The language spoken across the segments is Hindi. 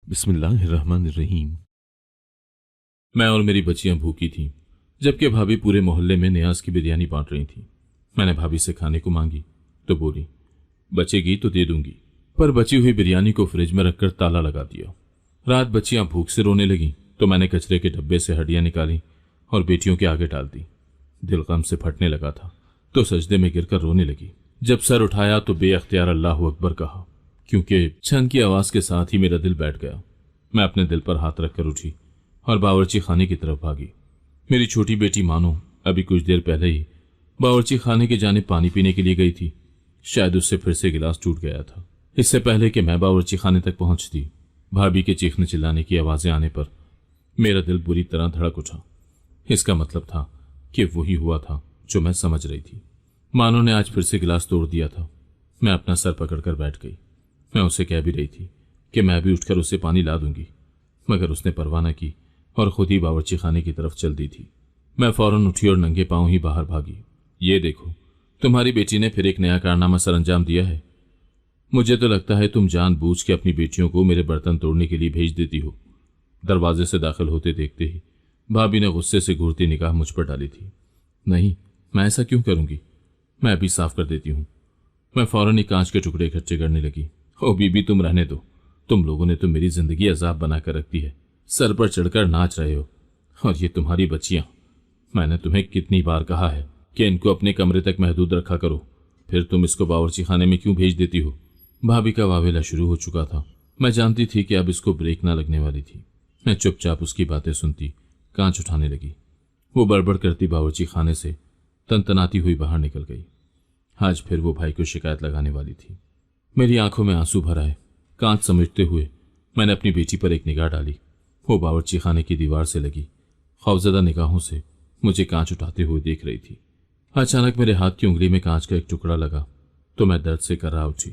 बिस्मिल्लाहिर्रहमानिर्रहीम। मैं और मेरी बच्चियां भूखी थीं, जबकि भाभी पूरे मोहल्ले में नियाज की बिरयानी बांट रही थी। मैंने भाभी से खाने को मांगी तो बोली, बचेगी तो दे दूंगी, पर बची हुई बिरयानी को फ्रिज में रखकर ताला लगा दिया। रात बच्चियां भूख से रोने लगी तो मैंने कचरे के डब्बे से हड्डियां निकाली और बेटियों के आगे डाल दी। दिल गम से फटने लगा था तो सजदे में गिरकर रोने लगी। जब सर उठाया तो बेअख्तियार अल्लाहु अकबर कहा, क्योंकि छन की आवाज के साथ ही मेरा दिल बैठ गया। मैं अपने दिल पर हाथ रखकर उठी और बावर्ची खाने की तरफ भागी। मेरी छोटी बेटी मानो अभी कुछ देर पहले ही बावर्ची खाने की जानिब पानी पीने के लिए गई थी। शायद उससे फिर से गिलास टूट गया था। इससे पहले कि मैं बावर्ची खाने तक पहुंचती, भाभी के चीखने चिल्लाने की आवाजें आने पर मेरा दिल बुरी तरह धड़क उठा। इसका मतलब था कि वही हुआ था जो मैं समझ रही थी। मानो ने आज फिर से गिलास तोड़ दिया था। मैं अपना सर पकड़कर बैठ गई। मैं उसे कह भी रही थी कि मैं भी उठकर उसे पानी ला दूंगी, मगर उसने परवाह न की और खुद ही बावर्ची खाने की तरफ चल दी थी। मैं फौरन उठी और नंगे पांव ही बाहर भागी। ये देखो, तुम्हारी बेटी ने फिर एक नया कारनामा सरअंजाम दिया है। मुझे तो लगता है तुम जानबूझ के अपनी बेटियों को मेरे बर्तन तोड़ने के लिए भेज देती हो। दरवाजे से दाखिल होते देखते ही भाभी ने गुस्से से घूरती निगाह मुझ पर डाली थी। नहीं, मैं ऐसा क्यों करूंगी, मैं अभी साफ कर देती हूँ। मैं फौरन ही कांच के टुकड़े इकट्ठे करने लगी। ओ बीबी, तुम रहने दो। तुम लोगों ने तो मेरी जिंदगी अजाब बनाकर रख दी है। सर पर चढ़कर नाच रहे हो। और ये तुम्हारी बच्चियां, मैंने तुम्हें कितनी बार कहा है कि इनको अपने कमरे तक महदूद रखा करो, फिर तुम इसको बावर्ची खाने में क्यों भेज देती हो। भाभी का वावेला शुरू हो चुका था। मैं जानती थी कि अब इसको ब्रेक ना लगने वाली थी। मैं चुपचाप उसकी बातें सुनती कांच उठाने लगी। वो बड़बड़ करती बावर्ची खाने से तनतनाती हुई बाहर निकल गई। आज फिर वो भाई को शिकायत लगाने वाली थी। मेरी आंखों में आंसू भर आए। कांच समेटते हुए मैंने अपनी बेटी पर एक निगाह डाली। वो बावर्ची खाने की दीवार से लगी खौफजदा निगाहों से मुझे कांच उठाते हुए देख रही थी। अचानक मेरे हाथ की उंगली में कांच का एक टुकड़ा लगा तो मैं दर्द से कर्रा उठी।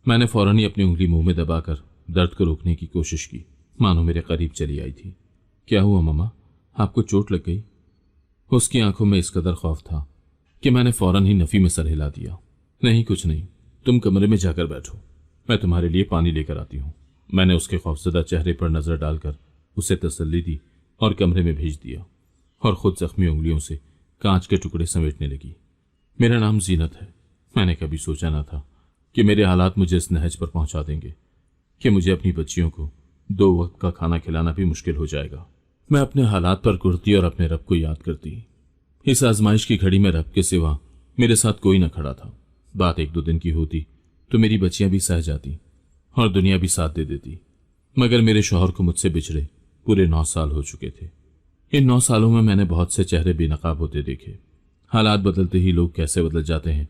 मैंने फौरन ही अपनी उंगली मुंह में दबाकर दर्द को रोकने की कोशिश की, मानो मेरे करीब चली आई थी। क्या हुआ मम्मा, आपको चोट लग गई? उसकी आंखों में इस कदर खौफ था कि मैंने फौरन ही नफी में सर हिला दिया। नहीं, कुछ नहीं, तुम कमरे में जाकर बैठो, मैं तुम्हारे लिए पानी लेकर आती हूँ। मैंने उसके खौफजदा चेहरे पर नजर डालकर उसे तसल्ली दी और कमरे में भेज दिया और खुद जख्मी उंगलियों से कांच के टुकड़े समेटने लगी। मेरा नाम जीनत है। मैंने कभी सोचा न था कि मेरे हालात मुझे इस नहज पर पहुंचा देंगे कि मुझे अपनी बच्चियों को 2 वक्त का खाना खिलाना भी मुश्किल हो जाएगा। मैं अपने हालात पर कुर्ती और अपने रब को याद करती। इस आजमाइश की घड़ी में रब के सिवा मेरे साथ कोई न खड़ा था। बात 1-2 दिन की होती तो मेरी बच्चियां भी सह जाती और दुनिया भी साथ दे देती, मगर मेरे शौहर को मुझसे बिछड़े पूरे 9 साल हो चुके थे। इन 9 सालों में मैंने बहुत से चेहरे बेनकाब होते देखे। हालात बदलते ही लोग कैसे बदल जाते हैं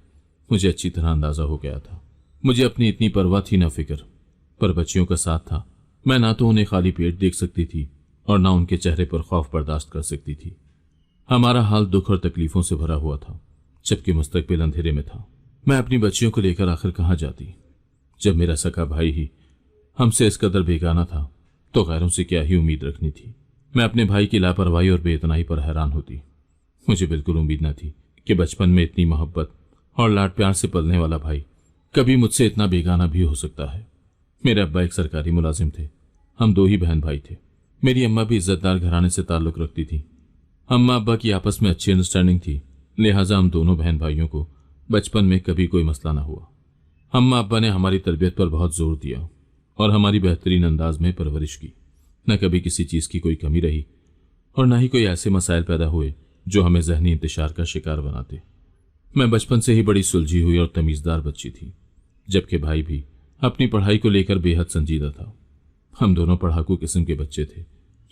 मुझे अच्छी तरह अंदाजा हो गया था। मुझे अपनी इतनी परवाह थी न फिक्र, पर बच्चियों का साथ था। मैं ना तो उन्हें खाली पेट देख सकती थी और ना उनके चेहरे पर खौफ बर्दाश्त कर सकती थी। हमारा हाल दुख और तकलीफों से भरा हुआ था, जबकि मुस्तकबिल अंधेरे में था। मैं अपनी बच्चियों को लेकर आखिर कहाँ जाती, जब मेरा सका भाई ही हमसे इस कदर बेगाना था तो गैरों से क्या ही उम्मीद रखनी थी। मैं अपने भाई की लापरवाही और बेइतनाई पर हैरान होती। मुझे बिल्कुल उम्मीद न थी कि बचपन में इतनी मोहब्बत और लाड प्यार से पलने वाला भाई कभी मुझसे इतना बेगाना भी हो सकता है। मेरे अब्बा एक सरकारी मुलाजिम थे। हम 2 ही बहन भाई थे। मेरी अम्मा भी इज्जतदार घराने से ताल्लुक रखती थी। अम्मा अब्बा की आपस में अच्छी अंडरस्टैंडिंग थी, लिहाजा हम दोनों बहन भाइयों को बचपन में कभी कोई मसला न हुआ। अम्मा अब्बा ने हमारी तरबियत पर बहुत जोर दिया और हमारी बेहतरीन अंदाज में परवरिश की। न कभी किसी चीज की कोई कमी रही और न ही कोई ऐसे मसाइल पैदा हुए जो हमें जहनी इंतशार का शिकार बनाते। मैं बचपन से ही बड़ी सुलझी हुई और तमीजदार बच्ची थी, जबकि भाई भी अपनी पढ़ाई को लेकर बेहद संजीदा था। हम दोनों पढ़ाकू किस्म के बच्चे थे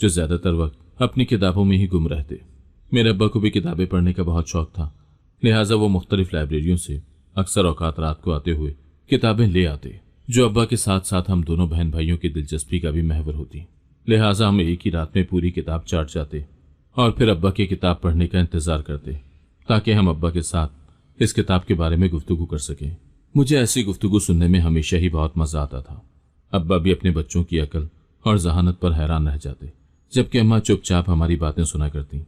जो ज्यादातर वक्त अपनी किताबों में ही गुम रहते। मेरे अब्बा को भी किताबें पढ़ने का बहुत शौक था, लिहाजा वो मुख्तलिफ लाइब्रेरियों से अक्सर औकात रात को आते हुए किताबें ले आते, जो अब्बा के साथ साथ हम दोनों बहन भाइयों की दिलचस्पी का भी महवर होती। लिहाजा हम एक ही रात में पूरी किताब चाट जाते और फिर अब्बा की किताब पढ़ने का इंतजार करते ताकि हम अब्बा के साथ इस किताब के बारे में गुफ्तगू कर सकें। मुझे ऐसी गुफ्तगू सुनने में हमेशा ही बहुत मजा आता था। अब्बा भी अपने बच्चों की अकल और जहानत पर हैरान रह जाते, जबकि अम्मा चुपचाप हमारी बातें सुना करती।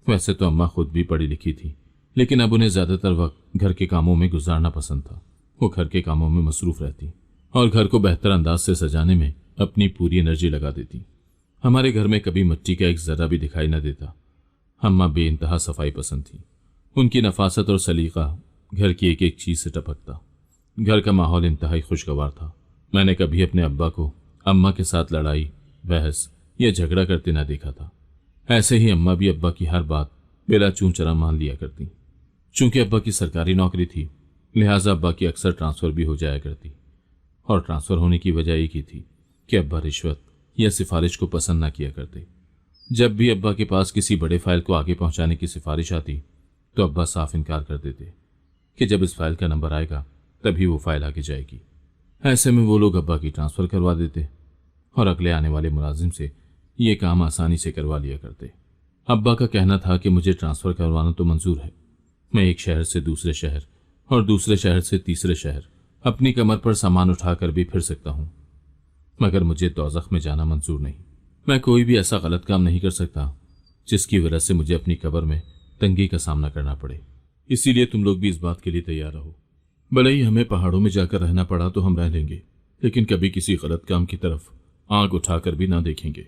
वैसे तो अम्मा खुद भी पढ़ी लिखी थी, लेकिन अब उन्हें ज्यादातर वक्त घर के कामों में गुजारना पसंद था। वो घर के कामों में मसरूफ रहती और घर को बेहतर अंदाज से सजाने में अपनी पूरी एनर्जी लगा देती। हमारे घर में कभी मिट्टी का एक जरा भी दिखाई न देता। अम्मा बेइंतहा सफाई पसंद थी। उनकी नफासत और सलीका घर की एक एक चीज से टपकता। घर का माहौल इंतहाई खुशगवार था। मैंने कभी अपने अब्बा को अम्मा के साथ लड़ाई, बहस या झगड़ा करते न देखा था। ऐसे ही अम्मा भी अब्बा की हर बात बिला चूं चरा मान लिया करती। चूंकि अब्बा की सरकारी नौकरी थी, लिहाजा अब्बा की अक्सर ट्रांसफर भी हो जाया करती। और ट्रांसफर होने की वजह एक ही थी कि अब्बा रिश्वत या सिफारिश को पसंद न किया करते। जब भी अब्बा के पास किसी बड़े फाइल को आगे पहुंचाने की सिफारिश आती तो अब्बा साफ इनकार कर देते कि जब इस फाइल का नंबर आएगा तभी वो फाइल आगे जाएगी। ऐसे में वो लोग अब्बा की ट्रांसफर करवा देते और अगले आने वाले मुलाजिम से ये काम आसानी से करवा लिया करते। अब्बा का कहना था कि मुझे ट्रांसफर करवाना तो मंजूर है, मैं एक शहर से दूसरे शहर और दूसरे शहर से तीसरे शहर अपनी कमर पर सामान उठाकर भी फिर सकता हूं, मगर मुझे दोज़ख में जाना मंजूर नहीं। मैं कोई भी ऐसा गलत काम नहीं कर सकता जिसकी वजह से मुझे अपनी कब्र में तंगी का सामना करना पड़े। इसीलिए तुम लोग भी इस बात के लिए तैयार रहो। भले ही हमें पहाड़ों में जाकर रहना पड़ा तो हम रह लेंगे, लेकिन कभी किसी गलत काम की तरफ आंख उठाकर भी ना देखेंगे।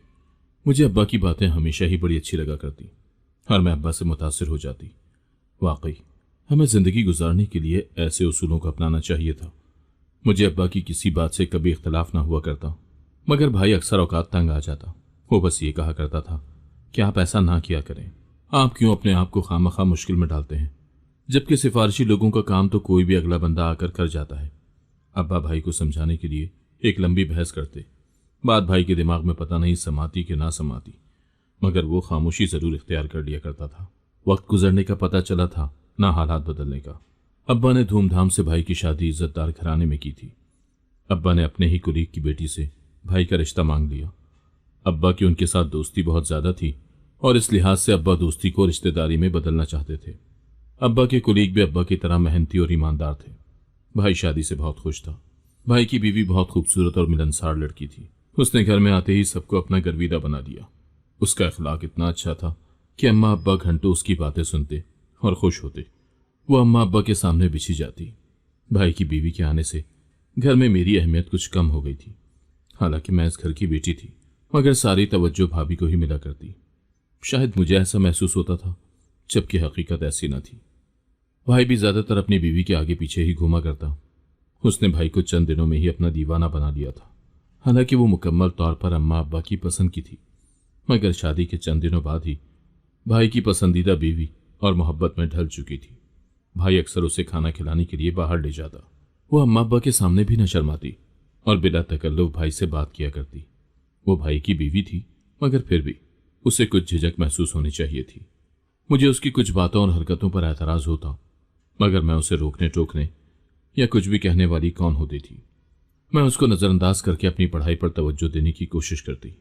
मुझे अब्बा की बातें हमेशा ही बड़ी अच्छी लगा करती और मैं अब्बा से मुतासिर हो जाती। वाकई हमें जिंदगी गुजारने के लिए ऐसे उसूलों को अपनाना चाहिए था। मुझे अब्बा की किसी बात से कभी इख्तलाफ ना हुआ करता, मगर भाई अक्सर औकात तंग आ जाता। वो बस ये कहा करता था कि आप ऐसा ना किया करें, आप क्यों अपने आप को खामखा मुश्किल में डालते हैं, जबकि सिफारिशी लोगों का काम तो कोई भी अगला बंदा आकर कर जाता है। अब्बा भाई को समझाने के लिए एक लंबी बहस करते। बात भाई के दिमाग में पता नहीं समाती कि ना समाती, मगर वो खामोशी जरूर इख्तियार कर लिया करता था। वक्त गुजरने का पता चला था, ना हालात बदलने का। अब्बा ने धूमधाम से भाई की शादी इज्जतदार घराने में की थी। अब्बा ने अपने ही कुलीग की बेटी से भाई का रिश्ता मांग लिया। अब्बा की उनके साथ दोस्ती बहुत ज्यादा थी और इस लिहाज से अब्बा दोस्ती को रिश्तेदारी में बदलना चाहते थे। अब्बा के कुलीग भी अब्बा की तरह मेहनती और ईमानदार थे। भाई शादी से बहुत खुश था। भाई की बीवी बहुत खूबसूरत और मिलनसार लड़की थी। उसने घर में आते ही सबको अपना गर्विदा बना दिया। उसका अखलाक इतना अच्छा था कि अम्मा अब्बा घंटों उसकी बातें सुनते और खुश होते। वो अम्मा अब्बा के सामने बिछी जाती। भाई की बीवी के आने से घर में मेरी अहमियत कुछ कम हो गई थी। हालांकि मैं इस घर की बेटी थी, मगर सारी तवज्जो भाभी को ही मिला करती। शायद मुझे ऐसा महसूस होता था, जबकि हकीकत ऐसी न थी। भाई भी ज्यादातर अपनी बीवी के आगे पीछे ही घूमा करता। उसने भाई को चंद दिनों में ही अपना दीवाना बना लिया था। हालांकि वो मुकम्मल तौर पर अम्मा अब्बा की पसंद की थी, मगर शादी के चंद दिनों बाद ही भाई की पसंदीदा बीवी और मोहब्बत में ढल चुकी थी। भाई अक्सर उसे खाना खिलाने के लिए बाहर ले जाता। वो अम्मा अब्बा के सामने भी न शर्माती और बिला तकल्लुफ भाई से बात किया करती। वो भाई की बीवी थी, मगर फिर भी उसे कुछ झिझक महसूस होनी चाहिए थी। मुझे उसकी कुछ बातों और हरकतों पर एतराज होता, मगर मैं उसे रोकने टोकने या कुछ भी कहने वाली कौन होती थी। मैं उसको नजरअंदाज करके अपनी पढ़ाई पर तवज्जो देने की कोशिश करती।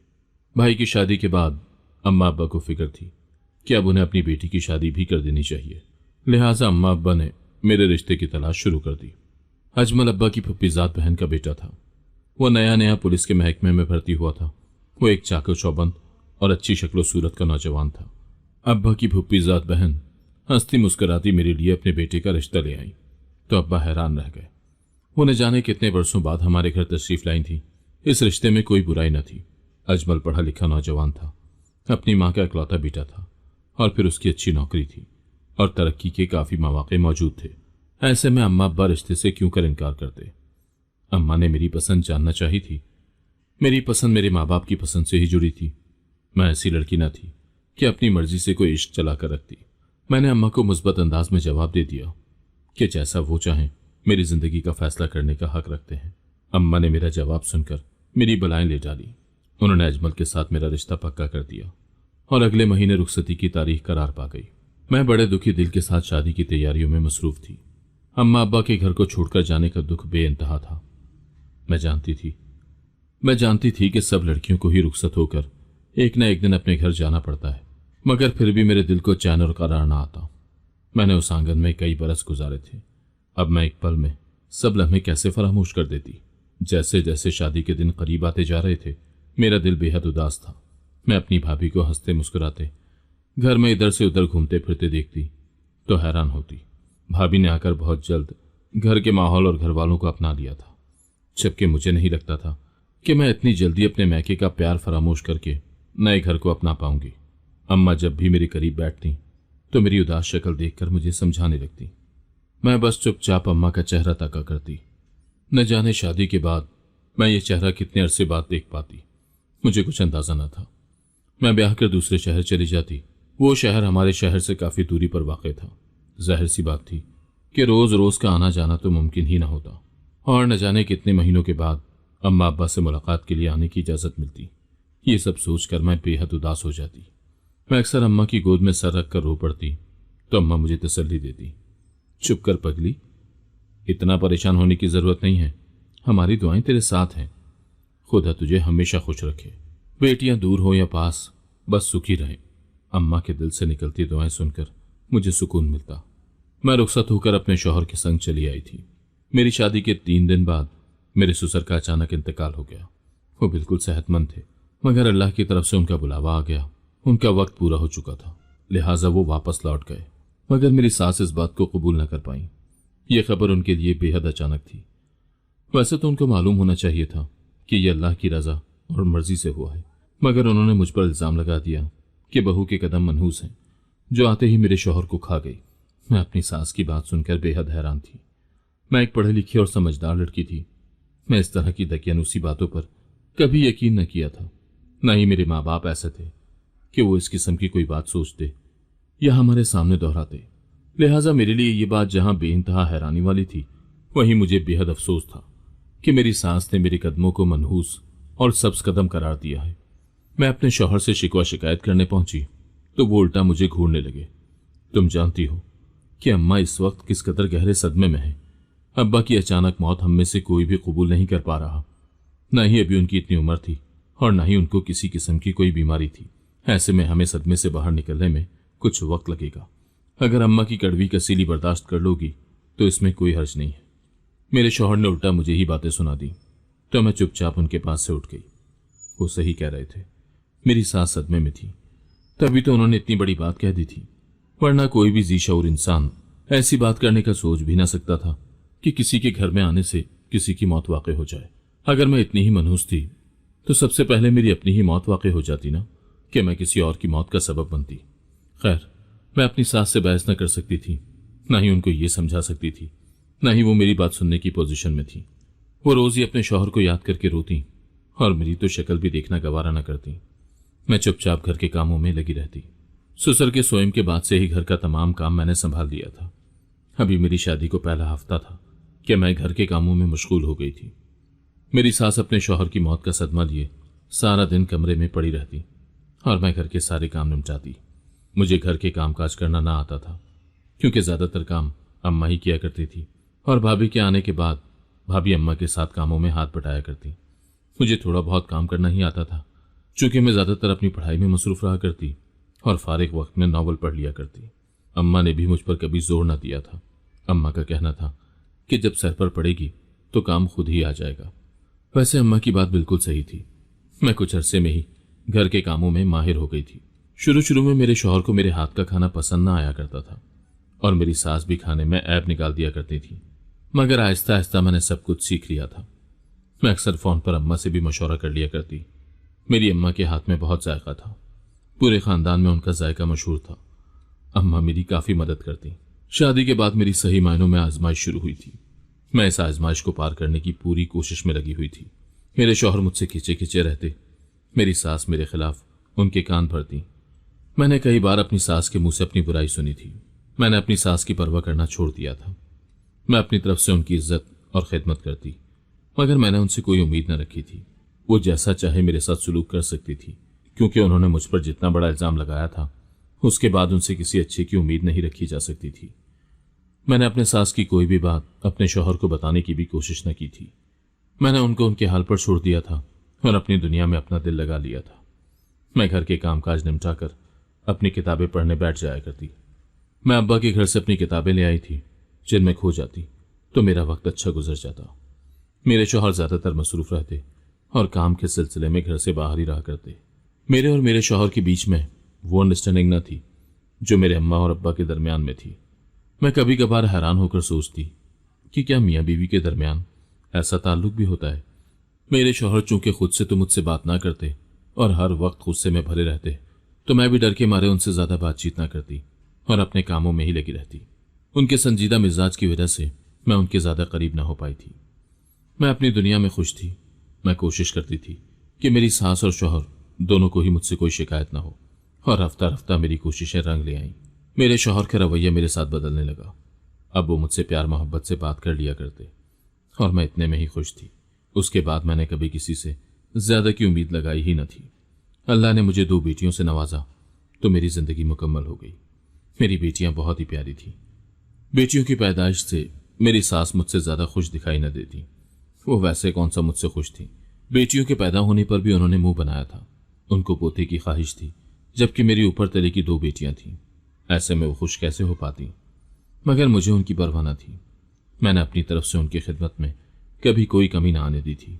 भाई की शादी के बाद अम्मा अब्बा को फिक्र थी कि अब उन्हें अपनी बेटी की शादी भी कर देनी चाहिए। लिहाजा अम्मा अब्बा ने मेरे रिश्ते की तलाश शुरू कर दी। अजमल अब्बा की फुप्पीजात बहन का बेटा था। वो नया नया पुलिस के महकमे में भर्ती हुआ था। वो एक चाको चौबंद और अच्छी शक्लो सूरत का नौजवान था। अब्बा की फुप्पीजात बहन हंसती मुस्कुराती मेरे लिए अपने बेटे का रिश्ता ले आई तो अब्बा हैरान रह गए। वो न जाने कितने वर्षों बाद हमारे घर तशरीफ लाई थी। इस रिश्ते में कोई बुराई न थी। अजमल पढ़ा लिखा नौजवान था, अपनी माँ का इकलौता बेटा था और फिर उसकी अच्छी नौकरी थी और तरक्की के काफी मौके मौजूद थे। ऐसे में अम्मा अब्बा रिश्ते से क्यों कर इनकार करते। अम्मा ने मेरी पसंद जानना चाही थी। मेरी पसंद मेरे माँ बाप की पसंद से ही जुड़ी थी। मैं ऐसी लड़की न थी कि अपनी मर्जी से कोई इश्क चला कर रखती। मैंने अम्मा को मुस्बत अंदाज में जवाब दे दिया कि जैसा वो चाहें मेरी जिंदगी का फैसला करने का हक रखते हैं। अम्मा ने मेरा जवाब सुनकर मेरी बलाएं ले डाली। उन्होंने अजमल के साथ मेरा रिश्ता पक्का कर दिया और अगले महीने रुखसती की तारीख करार पा गई। मैं बड़े दुखी दिल के साथ शादी की तैयारियों में मसरूफ थी। अम्मा अब्बा के घर को छोड़कर जाने का दुख बेइंतहा था। मैं जानती थी कि सब लड़कियों को ही रुखसत होकर एक न एक दिन अपने घर जाना पड़ता है, मगर फिर भी मेरे दिल को चैन और करार न आता। मैंने उस आंगन में कई बरस गुजारे थे। अब मैं एक पल में सब लम्हे कैसे फरामोश कर देती। जैसे जैसे शादी के दिन करीब आते जा रहे थे, मेरा दिल बेहद उदास था। मैं अपनी भाभी को हंसते मुस्कुराते घर में इधर से उधर घूमते फिरते देखती तो हैरान होती। भाभी ने आकर बहुत जल्द घर के माहौल और घर वालों को अपना लिया था, जबकि मुझे नहीं लगता था कि मैं इतनी जल्दी अपने मैके का प्यार फरामोश करके नए घर को अपना पाऊंगी। अम्मा जब भी मेरे करीब बैठती तो मेरी उदास शक्ल देखकर मुझे समझाने लगती। मैं बस चुपचाप अम्मा का चेहरा ताका करती। न जाने शादी के बाद मैं ये चेहरा कितने अरसे बाद देख पाती, मुझे कुछ अंदाजा न था। मैं ब्याह कर दूसरे शहर चली जाती। वो शहर हमारे शहर से काफी दूरी पर वाक़ था। जाहिर सी बात थी कि रोज रोज का आना जाना तो मुमकिन ही न होता, और न जाने कितने महीनों के बाद अम्मा अब्बा से मुलाकात के लिए आने की इजाजत मिलती। ये सब सोचकर मैं बेहद उदास हो जाती। मैं अक्सर अम्मा की गोद में सर रख कर रो पड़ती तो अम्मा मुझे तसल्ली देती, चुप कर पगली, इतना परेशान होने की जरूरत नहीं है, हमारी दुआएं तेरे साथ हैं, खुदा तुझे हमेशा खुश रखे, बेटियां दूर हो या पास बस सुखी रहें। अम्मा के दिल से निकलती दुआएं सुनकर मुझे सुकून मिलता। मैं रुखसत होकर अपने शौहर के संग चली आई थी। मेरी शादी के 3 दिन बाद मेरे ससुर का अचानक इंतकाल हो गया। वो बिल्कुल सेहतमंद थे, मगर अल्लाह की तरफ से उनका बुलावा आ गया। उनका वक्त पूरा हो चुका था, लिहाजा वो वापस लौट गए। मगर मेरी सास इस बात को कबूल न कर पाई। यह खबर उनके लिए बेहद अचानक थी। वैसे तो उनको मालूम होना चाहिए था कि यह अल्लाह की रजा और मर्जी से हुआ है, मगर उन्होंने मुझ पर इल्जाम लगा दिया कि बहू के कदम मनहूस हैं, जो आते ही मेरे शौहर को खा गई। मैं अपनी सास की बात सुनकर बेहद हैरान थी। मैं एक पढ़ी लिखी और समझदार लड़की थी। मैं इस तरह की दकियानुसी बातों पर कभी यकीन न किया था। न ही मेरे माँ बाप ऐसे थे कि वो इस किस्म की कोई बात सोचते या हमारे सामने दोहराते। लिहाजा मेरे लिए ये बात जहां बेइंतहा हैरानी वाली थी, वहीं मुझे बेहद अफसोस था कि मेरी सास ने मेरे कदमों को मनहूस और सब्ज कदम करार दिया है। मैं अपने शौहर से शिकवा शिकायत करने पहुंची तो वो उल्टा मुझे घूरने लगे। तुम जानती हो कि अम्मा इस वक्त किस कदर गहरे सदमे में है। अब्बा की अचानक मौत हम में से कोई भी कबूल नहीं कर पा रहा। न ही अभी उनकी इतनी उम्र थी और न ही उनको किसी किस्म की कोई बीमारी थी। ऐसे में हमें सदमे से बाहर निकलने में कुछ वक्त लगेगा। अगर अम्मा की कड़वी कसीली बर्दाश्त कर लोगी तो इसमें कोई हर्ज नहीं है। मेरे शौहर ने उल्टा मुझे ही बातें सुना दी तो मैं चुपचाप उनके पास से उठ गई। वो सही कह रहे थे, मेरी सास सदमे में थी, तभी तो उन्होंने इतनी बड़ी बात कह दी थी, वरना कोई भी जी शऊर इंसान ऐसी बात करने का सोच भी ना सकता था कि किसी के घर में आने से किसी की मौत वाक़ई हो जाए। अगर मैं इतनी ही मनहूस थी तो सबसे पहले मेरी अपनी ही मौत वाक़ई हो जाती ना, कि मैं किसी और की मौत का सबब बनती। खैर, मैं अपनी सास से बहस न कर सकती थी, न ही उनको ये समझा सकती थी, न ही वो मेरी बात सुनने की पोजीशन में थी। वो रोज ही अपने शौहर को याद करके रोती और मेरी तो शक्ल भी देखना गवारा न करती। मैं चुपचाप घर के कामों में लगी रहती। ससुर के स्वयं के बाद से ही घर का तमाम काम मैंने संभाल लिया था। अभी मेरी शादी को पहला हफ्ता था कि मैं घर के कामों में मशगूल हो गई थी। मेरी सास अपने शौहर की मौत का सदमा लिए सारा दिन कमरे में पड़ी रहती और मैं घर के सारे काम निपटाती। मुझे घर के कामकाज करना ना आता था, क्योंकि ज्यादातर काम अम्मा ही किया करती थी और भाभी के आने के बाद भाभी अम्मा के साथ कामों में हाथ बटाया करती। मुझे थोड़ा बहुत काम करना ही आता था, चूंकि मैं ज्यादातर अपनी पढ़ाई में मसरूफ रहा करती और फारिग वक्त में नावल पढ़ लिया करती। अम्मा ने भी मुझ पर कभी जोर न दिया था। अम्मा का कहना था कि जब सर पर पड़ेगी तो काम खुद ही आ जाएगा। वैसे अम्मा की बात बिल्कुल सही थी। मैं कुछ अरसे में ही घर के कामों में माहिर हो गई थी। शुरू शुरू में मेरे शौहर को मेरे हाथ का खाना पसंद न आया करता था और मेरी सास भी खाने में ऐब निकाल दिया करती थी, मगर आहिस्ता आहिस्ता मैंने सब कुछ सीख लिया था। मैं अक्सर फोन पर अम्मा से भी मशवरा कर लिया करती। मेरी अम्मा के हाथ में बहुत जायका था, पूरे खानदान में उनका जायका मशहूर था। अम्मा मेरी काफी मदद करती। शादी के बाद मेरी सही मायनों में आजमाइश शुरू हुई थी। मैं इस आजमाइश को पार करने की पूरी कोशिश में लगी हुई थी। मेरे शौहर मुझसे खिंचे खिंचे रहते, मेरी सास मेरे खिलाफ उनके कान भरती। मैंने कई बार अपनी सास के मुंह से अपनी बुराई सुनी थी। मैंने अपनी सास की परवाह करना छोड़ दिया था। मैं अपनी तरफ से उनकी इज्जत और खिदमत करती, मगर मैंने उनसे कोई उम्मीद न रखी थी। वो जैसा चाहे मेरे साथ सुलूक कर सकती थी, क्योंकि उन्होंने मुझ पर जितना बड़ा इल्जाम लगाया था उसके बाद उनसे किसी अच्छे की उम्मीद नहीं रखी जा सकती थी। मैंने अपने सास की कोई भी बात अपने शौहर को बताने की भी कोशिश न की थी। मैंने उनको उनके हाल पर छोड़ दिया था और अपनी दुनिया में अपना दिल लगा लिया था। मैं घर के कामकाज निपटाकर अपनी किताबें पढ़ने बैठ जाया करती। मैं अब्बा के घर से अपनी किताबें ले आई थी, जिनमें खो जाती तो मेरा वक्त अच्छा गुजर जाता। मेरे शौहर ज्यादातर मसरूफ रहते और काम के सिलसिले में घर से बाहर ही रहा करते। मेरे और मेरे शौहर के बीच में वो अंडरस्टैंडिंग न थी जो मेरे अम्मा और अब्बा के दरमियान में थी। मैं कभी कभार हैरान होकर सोचती कि क्या मियाँ बीवी के दरमियान ऐसा ताल्लुक भी होता है। मेरे शौहर चूंकि खुद से तो मुझसे बात ना करते और हर वक्त गुस्से में भरे रहते, तो मैं भी डर के मारे उनसे ज्यादा बातचीत ना करती और अपने कामों में ही लगी रहती। उनके संजीदा मिजाज की वजह से मैं उनके ज्यादा करीब ना हो पाई थी। मैं अपनी दुनिया में खुश थी। मैं कोशिश करती थी कि मेरी सास और शौहर दोनों को ही मुझसे कोई शिकायत ना हो, और रफ्ता रफ्ता मेरी कोशिशें रंग ले आईं। मेरे शौहर का रवैया मेरे साथ बदलने लगा। अब वो मुझसे प्यार मोहब्बत से बात कर लिया करते और मैं इतने में ही खुश थी। उसके बाद मैंने कभी किसी से ज्यादा की उम्मीद लगाई ही न थी। अल्लाह ने मुझे 2 बेटियों से नवाजा तो मेरी जिंदगी मुकम्मल हो गई। मेरी बेटियां बहुत ही प्यारी थी। बेटियों की पैदाइश से मेरी सास मुझसे ज्यादा खुश दिखाई न देती। वो वैसे कौन सा मुझसे खुश थी। बेटियों के पैदा होने पर भी उन्होंने मुंह बनाया था। उनको पोते की ख्वाहिश थी, जबकि मेरी ऊपर तले की 2 बेटियां थीं। ऐसे में वो खुश कैसे हो पाती। मगर मुझे उनकी परवाह न थी। मैंने अपनी तरफ से उनकी खिदमत में कभी कोई कमी ना आने दी थी।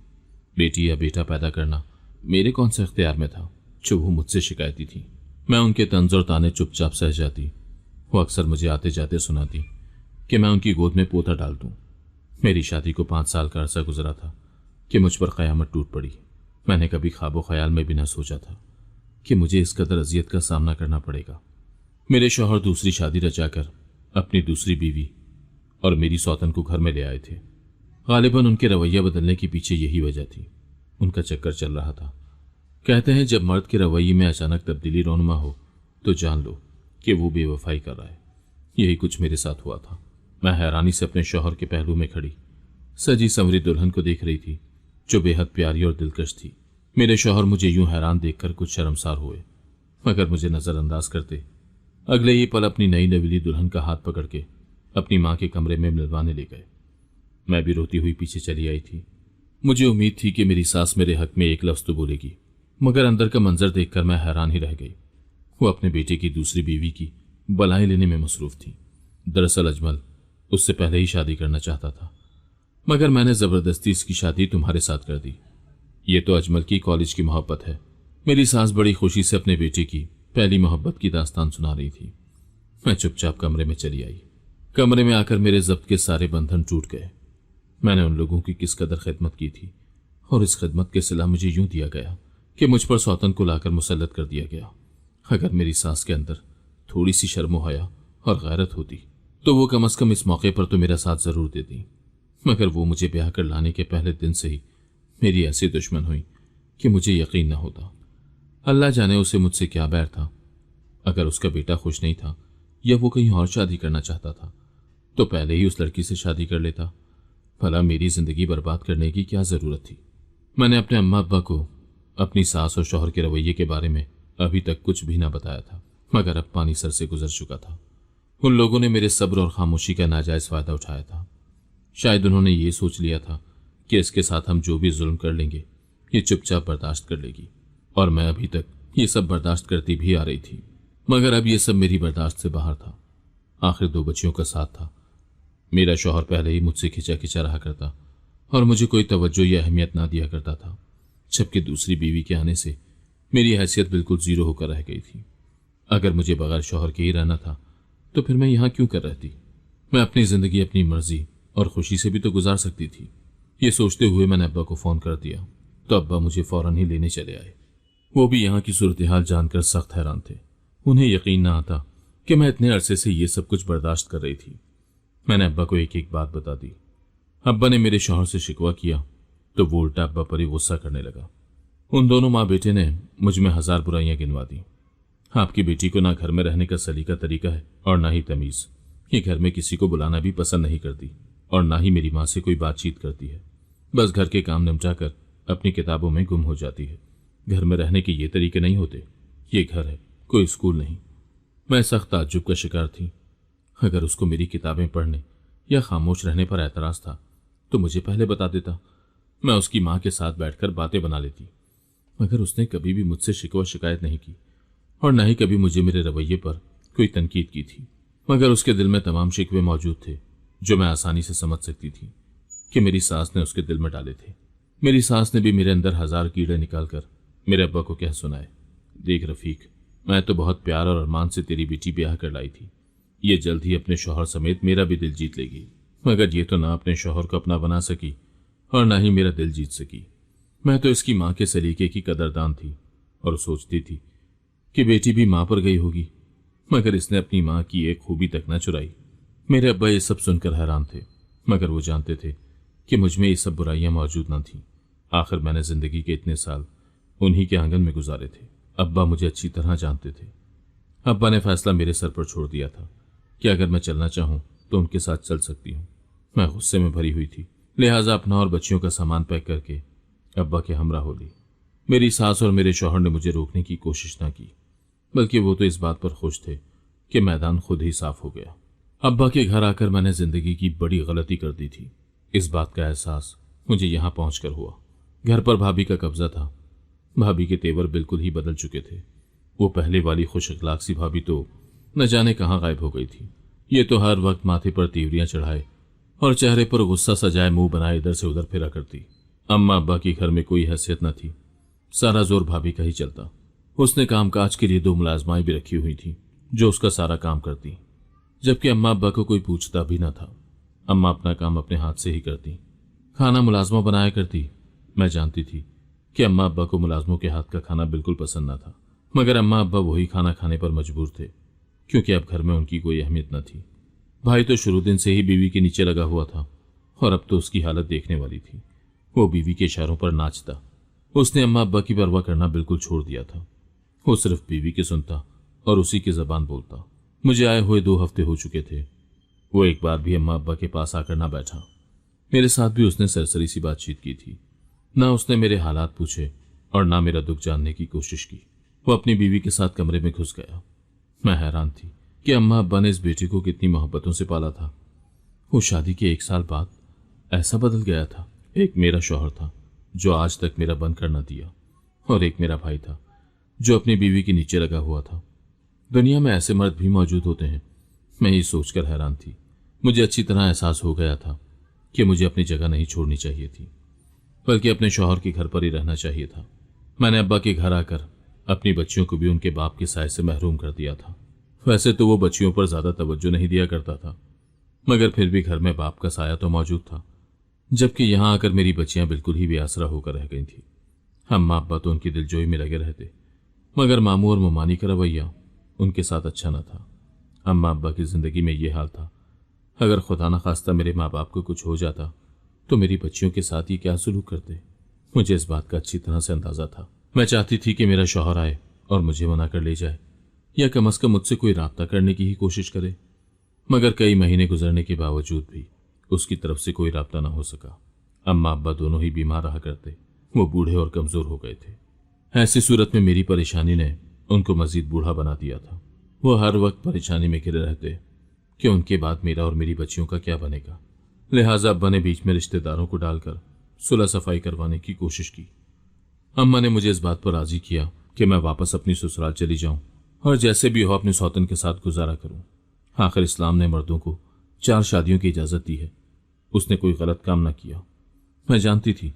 बेटी या बेटा पैदा करना मेरे कौन से इख्तियार में था जो वो मुझसे शिकायती थी। मैं उनके तंज और ताने चुपचाप सह जाती। वो अक्सर मुझे आते जाते सुनाती कि मैं उनकी गोद में पोता डाल दूं। मेरी शादी को 5 साल का अरसा गुजरा था कि मुझ पर कयामत टूट पड़ी। मैंने कभी ख्वाबो ख्याल में भी न सोचा था कि मुझे इस कदर अजियत का सामना करना पड़ेगा। मेरे शौहर दूसरी शादी रचाकर अपनी दूसरी बीवी और मेरी सौतन को घर में ले आए थे। गालिबन उनके रवैया बदलने के पीछे यही वजह थी। उनका चक्कर चल रहा था। कहते हैं जब मर्द के रवैये में अचानक तब्दीली रोनुमा हो तो जान लो कि वो बेवफाई कर रहा है। यही कुछ मेरे साथ हुआ था। मैं हैरानी से अपने शौहर के पहलू में खड़ी सजी संवरी दुल्हन को देख रही थी जो बेहद प्यारी और दिलकश थी। मेरे शौहर मुझे यूं हैरान देखकर कुछ शर्मसार हुए, मगर मुझे नजरअंदाज करते अगले ही पल अपनी नई नवीली दुल्हन का हाथ पकड़ के अपनी मां के कमरे में मिलवाने ले गए। मैं भी रोती हुई पीछे चली आई थी। मुझे उम्मीद थी कि मेरी सास मेरे हक में एक लफ्ज तो बोलेगी, मगर अंदर का मंजर देखकर मैं हैरान ही रह गई। वो अपने बेटे की दूसरी बीवी की बलाएं लेने में मसरूफ थी। दरअसल अजमल उससे पहले ही शादी करना चाहता था, मगर मैंने जबरदस्ती इसकी शादी तुम्हारे साथ कर दी। ये तो अजमल की कॉलेज की मोहब्बत है। मेरी सास बड़ी खुशी से अपने बेटे की पहली मोहब्बत की दास्तान सुना रही थी। मैं चुपचाप कमरे में चली आई। कमरे में आकर मेरे जब्त के सारे बंधन टूट गए। मैंने उन लोगों की किस कदर खिदमत की थी, और इस खिदमत के सिला मुझे यूं दिया गया कि मुझ पर सौतन को लाकर मुसल्लत कर दिया गया। अगर मेरी सास के अंदर थोड़ी सी शर्म हया और गैरत होती तो वो कम से कम इस मौके पर तो मेरा साथ जरूर देती, मगर वो मुझे ब्याह कर लाने के पहले दिन से ही मेरी ऐसी दुश्मन हुई कि मुझे यकीन न होता। अल्लाह जाने उसे मुझसे क्या बैर था। अगर उसका बेटा खुश नहीं था या वो कहीं और शादी करना चाहता था तो पहले ही उस लड़की से शादी कर लेता। भला मेरी जिंदगी बर्बाद करने की क्या जरूरत थी। मैंने अपने अम्मा अब्बा को अपनी सास और शौहर के रवैये के बारे में अभी तक कुछ भी ना बताया था, मगर अब पानी सर से गुजर चुका था। उन लोगों ने मेरे सब्र और खामोशी का नाजायज फायदा उठाया था। शायद उन्होंने ये सोच लिया था कि इसके साथ हम जो भी जुल्म कर लेंगे ये चुपचाप बर्दाश्त कर लेगी, और मैं अभी तक ये सब बर्दाश्त करती भी आ रही थी, मगर अब ये सब मेरी बर्दाश्त से बाहर था। आखिर 2 बच्चियों का साथ था। मेरा शौहर पहले ही मुझसे खिंचा खिंचा रहा करता और मुझे कोई तवज्जो या अहमियत ना दिया करता था, जबकि दूसरी बीवी के आने से मेरी हैसियत बिल्कुल जीरो होकर रह गई थी। अगर मुझे बगैर शौहर के ही रहना था तो फिर मैं यहाँ क्यों कर रहती। मैं अपनी जिंदगी अपनी मर्जी और खुशी से भी तो गुजार सकती थी। ये सोचते हुए मैंने अब्बा को फोन कर दिया तो अब्बा मुझे फौरन ही लेने चले आए। वो भी यहाँ की सूरत हाल जानकर सख्त हैरान थे। उन्हें यकीन ना आता कि मैं इतने अरसे से ये सब कुछ बर्दाश्त कर रही थी। मैंने अब्बा को एक एक बात बता दी। अब्बा ने मेरे शौहर से शिकवा किया तो वो उल्टा अब्बा पर ही गुस्सा करने लगा। उन दोनों माँ बेटे ने मुझ में 1000 बुराइयां गिनवा दी। आपकी बेटी को ना घर में रहने का सलीका तरीका है और ना ही तमीज। ये घर में किसी को बुलाना भी पसंद नहीं करती और ना ही मेरी माँ से कोई बातचीत करती है। बस घर के काम निपटा कर अपनी किताबों में गुम हो जाती है। घर में रहने के ये तरीके नहीं होते। ये घर है, कोई स्कूल नहीं। मैं सख्त ताज्जुब का शिकार थी। अगर उसको मेरी किताबें पढ़ने या खामोश रहने पर एतराज था तो मुझे पहले बता देता। मैं उसकी माँ के साथ बैठकर बातें बना लेती, मगर उसने कभी भी मुझसे शिकवा शिकायत नहीं की और न ही कभी मुझे मेरे रवैये पर कोई तनकीद की थी। मगर उसके दिल में तमाम शिकवे मौजूद थे जो मैं आसानी से समझ सकती थी कि मेरी सास ने उसके दिल में डाले थे। मेरी सास ने भी मेरे अंदर 1000 कीड़े निकालकर मेरे अब्बा को कह सुनाए, देख रफीक, मैं तो बहुत प्यार और अरमान से तेरी बेटी ब्याह कर लाई थी। ये जल्द ही अपने शौहर समेत मेरा भी दिल जीत लेगी, मगर ये तो ना अपने शौहर को अपना बना सकी और ना ही मेरा दिल जीत सकी। मैं तो इसकी माँ के सलीके की कदरदान थी और सोचती थी कि बेटी भी माँ पर गई होगी, मगर इसने अपनी माँ की एक खूबी तक न चुराई। मेरे अब्बा ये सब सुनकर हैरान थे, मगर वो जानते थे कि मुझ में ये सब बुराइयां मौजूद न थीं। आखिर मैंने जिंदगी के इतने साल उन्हीं के आंगन में गुजारे थे। अब्बा मुझे अच्छी तरह जानते थे। अब्बा ने फैसला मेरे सर पर छोड़ दिया था कि अगर मैं चलना चाहूं तो उनके साथ चल सकती हूं। मैं गुस्से में भरी हुई थी, लिहाजा अपना और बच्चियों का सामान पैक करके अब्बा के हमरा हो ली। मेरी सास और मेरे शौहर ने मुझे रोकने की कोशिश न की, बल्कि वो तो इस बात पर खुश थे कि मैदान खुद ही साफ हो गया। अब्बा के घर आकर मैंने जिंदगी की बड़ी गलती कर दी थी। इस बात का एहसास मुझे यहां पहुंचकर हुआ। घर पर भाभी का कब्जा था। भाभी के तेवर बिल्कुल ही बदल चुके थे। वो पहले वाली खुश अखलाक सी भाभी तो न जाने कहां गायब हो गई थी। ये तो हर वक्त माथे पर तीवरियां चढ़ाए और चेहरे पर गुस्सा सजाए मुंह बनाए इधर से उधर फिरा करती। अम्मा अब्बा की घर में कोई हैसियत न थी, सारा जोर भाभी का ही चलता। उसने कामकाज के लिए 2 मुलाजमाएं भी रखी हुई थी जो उसका सारा काम करती, जबकि अम्मा अब्बा को कोई पूछता भी न था। अम्मा अपना काम अपने हाथ से ही करती, खाना मुलाजमा बनाया करती। मैं जानती थी कि अम्मा अब्बा को मुलाजमों के हाथ का खाना बिल्कुल पसंद न था, मगर अम्मा अब्बा वही खाना खाने पर मजबूर थे क्योंकि अब घर में उनकी कोई अहमियत न थी। भाई तो शुरू दिन से ही बीवी के नीचे लगा हुआ था और अब तो उसकी हालत देखने वाली थी। वो बीवी के इशारों पर नाचता। उसने अम्मा अब्बा की परवाह करना बिल्कुल छोड़ दिया था। वो सिर्फ बीवी की सुनता और उसी की जबान बोलता। मुझे आए हुए 2 हफ्ते हो चुके थे। वो एक बार भी अम्मा अब्बा के पास आकर ना बैठा। मेरे साथ भी उसने सरसरी सी बातचीत की थी। ना उसने मेरे हालात पूछे और ना मेरा दुख जानने की कोशिश की। वो अपनी बीवी के साथ कमरे में घुस गया। मैं हैरान थी कि अम्मा अब्बा ने इस बेटे को कितनी मोहब्बतों से पाला था। वो शादी के 1 साल बाद ऐसा बदल गया था। एक मेरा शौहर था जो आज तक मेरा बंद कर न दिया, और एक मेरा भाई था जो अपनी बीवी के नीचे लगा हुआ था। दुनिया में ऐसे मर्द भी मौजूद होते हैं। मैं ये सोचकर हैरान थी। मुझे अच्छी तरह एहसास हो गया था कि मुझे अपनी जगह नहीं छोड़नी चाहिए थी, बल्कि अपने शौहर के घर पर ही रहना चाहिए था। मैंने अब्बा के घर आकर अपनी बच्चियों को भी उनके बाप के साय से महरूम कर दिया था। वैसे तो वो बच्चियों पर ज्यादा तवज्जो नहीं दिया करता था, मगर फिर भी घर में बाप का साया तो मौजूद था। जबकि यहां आकर मेरी बच्चियां बिल्कुल ही बेआसरा होकर रह गई थी। अम्मा अब्बा तो उनकी दिलजोई में लगे रहते, मगर मामू और ममानी का रवैया उनके साथ अच्छा न था। अम्मा अब्बा की जिंदगी में ये हाल था। अगर खुदा न खास्ता मेरे माँ बाप को कुछ हो जाता तो मेरी बच्चियों के साथ ये क्या सलूक करते। मुझे इस बात का अच्छी तरह से अंदाजा था। मैं चाहती थी कि मेरा शौहर आए और मुझे मना कर ले जाए, या कम से कम मुझसे कोई राब्ता करने की ही कोशिश करे, मगर कई महीने गुजरने के बावजूद भी उसकी तरफ से कोई राब्ता न हो सका। अम्मा अब्बा दोनों ही बीमार रहा करते। वो बूढ़े और कमजोर हो गए थे। ऐसी सूरत में मेरी परेशानी ने उनको मजीद बूढ़ा बना दिया था। वो हर वक्त परेशानी में घिरे रहते कि उनके बाद मेरा और मेरी बच्चियों का क्या बनेगा। लिहाजा अब्बा ने बीच में रिश्तेदारों को डालकर सुलह सफाई करवाने की कोशिश की। अम्मा ने मुझे इस बात पर राजी किया कि मैं वापस अपनी ससुराल चली जाऊं और जैसे भी हो अपने सौतन के साथ गुजारा करूं। आखिर इस्लाम ने मर्दों को 4 शादियों की इजाजत दी है। उसने कोई गलत काम न किया। मैं जानती थी